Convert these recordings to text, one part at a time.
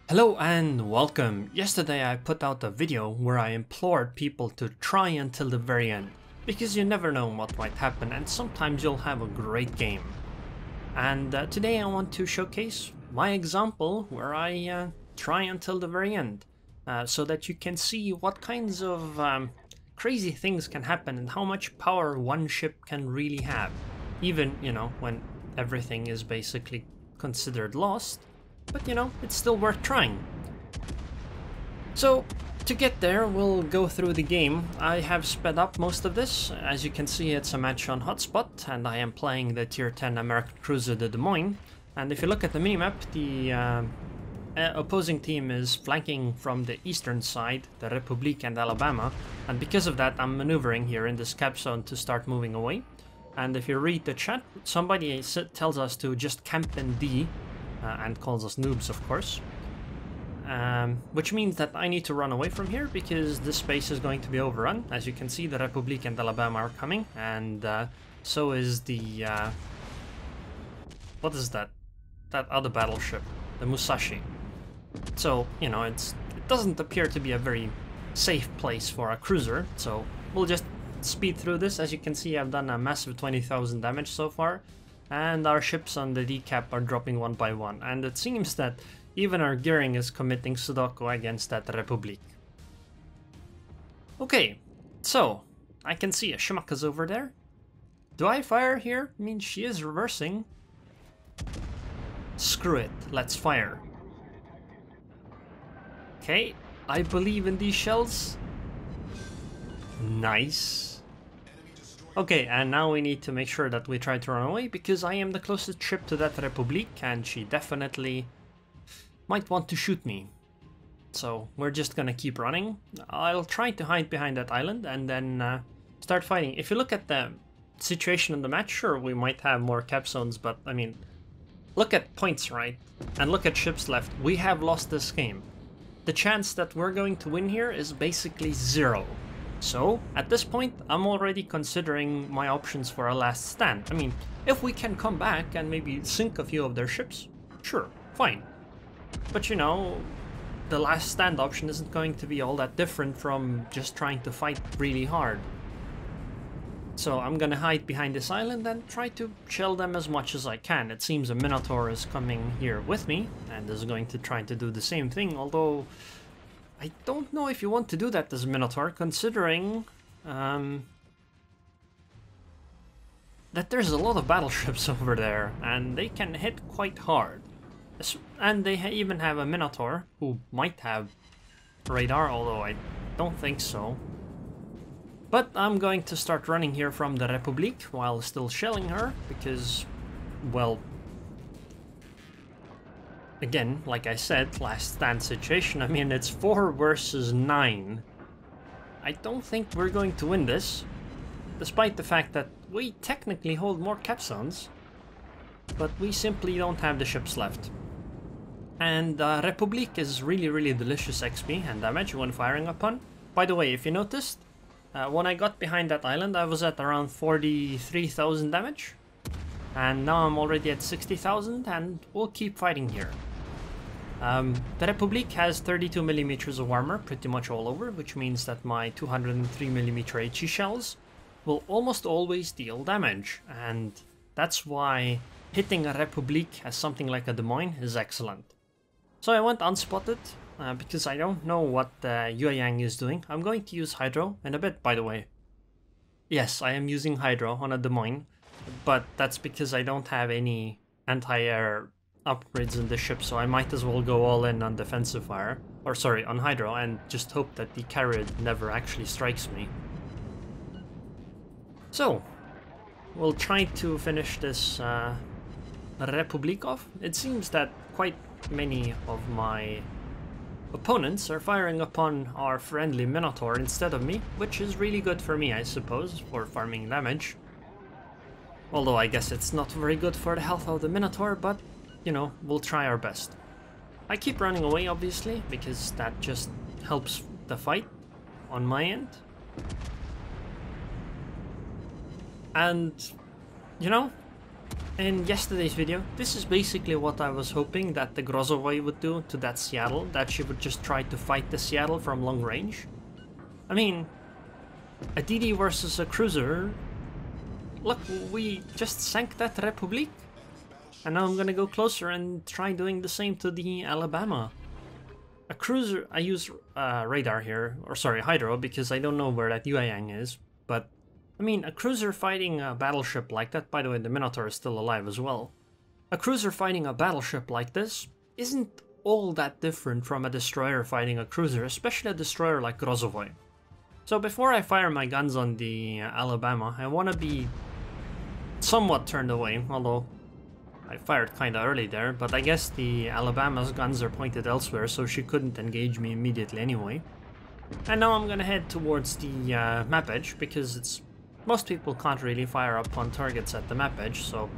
Hello and welcome. Yesterday I put out a video where I implored people to try until the very end, because you never know what might happen and sometimes you'll have a great game. And today I want to showcase my example where I try until the very end, so that you can see what kinds of crazy things can happen and how much power one ship can really have, even, when everything is basically considered lost. But it's still worth trying. So to get there, we'll go through the game. I have sped up most of this. As you can see, it's a match on hotspot, and I am playing the tier 10 American cruiser, the Des Moines. And if you look at the minimap, the opposing team is flanking from the eastern side, the Republic and Alabama. And because of that, I'm maneuvering here in this cap zone to start moving away. And if you read the chat, somebody tells us to just camp in D. And calls us noobs, of course. Which means that I need to run away from here because this space is going to be overrun. As you can see, the Republic and Alabama are coming, and so is the... what is that? That other battleship, the Musashi. So, it doesn't appear to be a very safe place for a cruiser, so we'll just speed through this. As you can see, I've done a massive 20,000 damage so far. And our ships on the decap are dropping one by one, and it seems that even our gearing is committing Sudoku against that Republic. Okay, so I can see a Shimaka's over there. Do I fire here? I mean, she is reversing. Screw it, let's fire. Okay, I believe in these shells. Nice. Okay, and now we need to make sure that we try to run away, because I am the closest ship to that Republic, and she definitely might want to shoot me. So we're just gonna keep running. I'll try to hide behind that island and then start fighting. If you look at the situation in the match, sure, we might have more cap zones, but I mean, look at points, right? And look at ships left. We have lost this game. The chance that we're going to win here is basically zero. So, at this point, I'm already considering my options for a last stand. I mean, if we can come back and maybe sink a few of their ships, sure, fine. But the last stand option isn't going to be all that different from just trying to fight really hard. So I'm gonna hide behind this island and try to shell them as much as I can. It seems a Minotaur is coming here with me and is going to try to do the same thing, although I don't know if you want to do that as Minotaur, considering that there's a lot of battleships over there, and they can hit quite hard. And they even have a Minotaur, who might have radar, although I don't think so. But I'm going to start running here from the Republic while still shelling her, because, well... Again, like I said, last stand situation, I mean, it's 4 versus 9. I don't think we're going to win this, despite the fact that we technically hold more cap zones, but we simply don't have the ships left. And Republic is really delicious XP and damage when firing upon. By the way, if you noticed, when I got behind that island, I was at around 43,000 damage. And now I'm already at 60,000, and we'll keep fighting here. The Republic has 32mm of armor pretty much all over, which means that my 203mm HE shells will almost always deal damage, and that's why hitting a Republic as something like a Des Moines is excellent. So I went unspotted, because I don't know what Yueyang is doing. I'm going to use Hydro in a bit, by the way. Yes, I am using Hydro on a Des Moines, but that's because I don't have any anti-air upgrades in the ship, so I might as well go all in on defensive fire, or sorry, on Hydro, and just hope that the carrier never actually strikes me. So, we'll try to finish this Republic off. It seems that quite many of my opponents are firing upon our friendly Minotaur instead of me, which is really good for me, I suppose, for farming damage. Although I guess it's not very good for the health of the Minotaur, but, we'll try our best. I keep running away, obviously, because that just helps the fight on my end. And, In yesterday's video, this is basically what I was hoping that the Grozovoi would do to that Seattle, that she would just try to fight the Seattle from long range. I mean, a DD versus a cruiser. Look, we just sank that Republic. And now I'm gonna go closer and try doing the same to the Alabama. A cruiser, I use radar here, or sorry, hydro, because I don't know where that Yueyang is. But, I mean, a cruiser fighting a battleship like that, by the way, the Minotaur is still alive as well. A cruiser fighting a battleship like this isn't all that different from a destroyer fighting a cruiser, especially a destroyer like Grozovoi. So before I fire my guns on the Alabama, I want to be somewhat turned away, although I fired kinda early there, but I guess the Alabama's guns are pointed elsewhere, so she couldn't engage me immediately anyway. And now I'm gonna head towards the map edge, because most people can't really fire up on targets at the map edge, so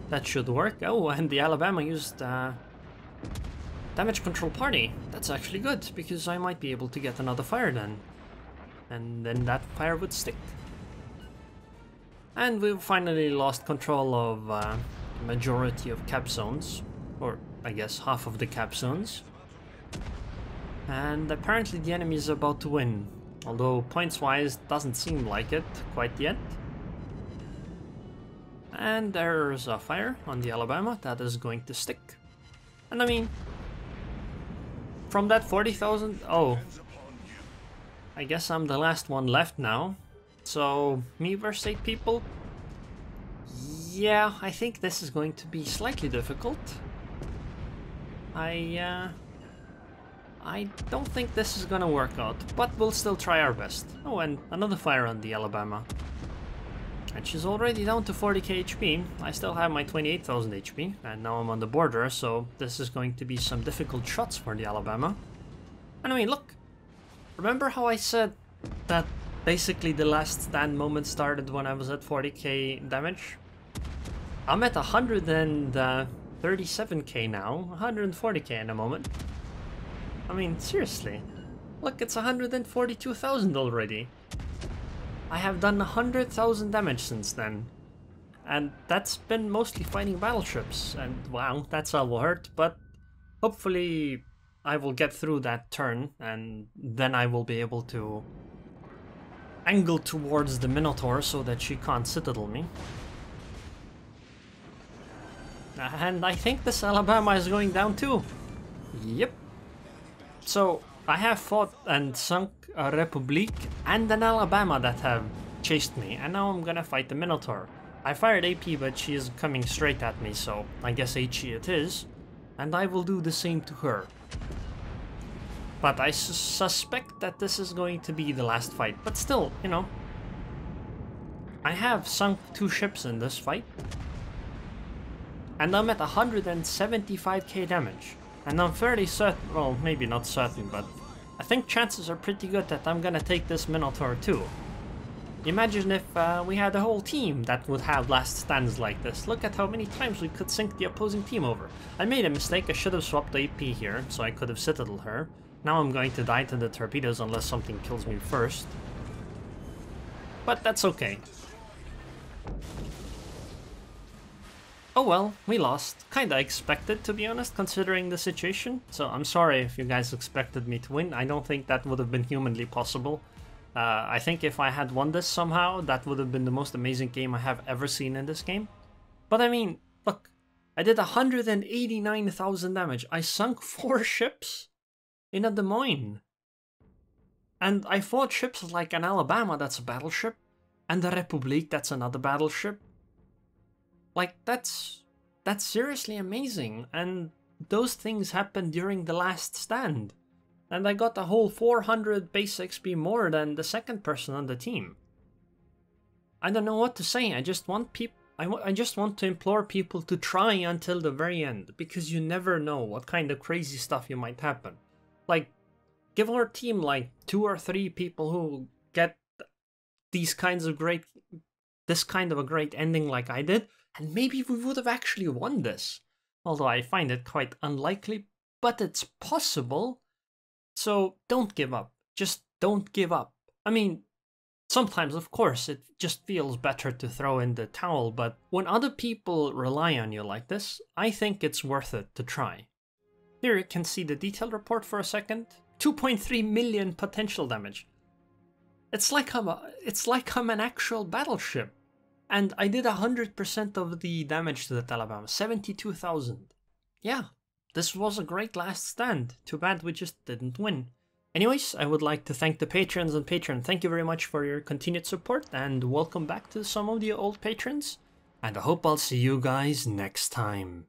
that should work. Oh, and the Alabama used damage control party. That's actually good, because I might be able to get another fire then. And then that fire would stick. And we've finally lost control of the majority of cap zones, or I guess half of the cap zones. And apparently the enemy is about to win, although points-wise doesn't seem like it quite yet. And there's a fire on the Alabama that is going to stick. And I mean, from that 40,000, oh, I guess I'm the last one left now. So, me versus 8 people? Yeah, I think this is going to be slightly difficult. I don't think this is gonna work out, but we'll still try our best. Oh, and another fire on the Alabama. And she's already down to 40k HP. I still have my 28,000 HP, and now I'm on the border, so this is going to be some difficult shots for the Alabama. And I mean, look, remember how I said that basically the last stand moment started when I was at 40k damage? I'm at 137k now, 140k in a moment. I mean, seriously, look, it's 142,000 already. I have done 100,000 damage since then. And that's been mostly fighting battleships, and wow, that's all will hurt, but hopefully I will get through that turn, and then I will be able to angle towards the Minotaur so that she can't citadel me. And I think this Alabama is going down too. Yep. So I have fought and sunk a Republic and an Alabama that have chased me, and now I'm gonna fight the Minotaur. I fired AP, but she is coming straight at me, so I guess HE it is, and I will do the same to her. But I suspect that this is going to be the last fight. But still, you know, I have sunk 2 ships in this fight. And I'm at 175k damage. And I'm fairly certain, well, maybe not certain, but I think chances are pretty good that I'm gonna take this Minotaur too. Imagine if we had a whole team that would have last stands like this. Look at how many times we could sink the opposing team over. I made a mistake, I should have swapped the AP here, so I could have citadeled her. Now I'm going to die to the torpedoes unless something kills me first. But that's okay. Oh well, we lost. Kinda expected, to be honest, considering the situation. So I'm sorry if you guys expected me to win. I don't think that would have been humanly possible. I think if I had won this somehow, that would have been the most amazing game I have ever seen in this game. But I mean, look, I did 189,000 damage. I sunk 4 ships in a Des Moines. And I fought ships like an Alabama, that's a battleship, and the Republic, that's another battleship. Like, that's seriously amazing, and those things happened during the last stand. And I got a whole 400 base XP more than the second person on the team. I don't know what to say, I just want to implore people to try until the very end, because you never know what kind of crazy stuff you might happen. Like, give our team like 2 or 3 people who get this kind of a great ending like I did, and maybe we would have actually won this. Although I find it quite unlikely, but it's possible. So don't give up. Just don't give up. I mean, Sometimes, of course, it just feels better to throw in the towel, but when other people rely on you like this, I think it's worth it to try. Here you can see the detail report for a second. 2.3 million potential damage. It's like I'm an actual battleship. And I did 100% of the damage to that Alabama, 72,000. Yeah, this was a great last stand. Too bad we just didn't win. Anyways, I would like to thank the patrons and Patreon. Thank you very much for your continued support, and welcome back to some of the old patrons. And I hope I'll see you guys next time.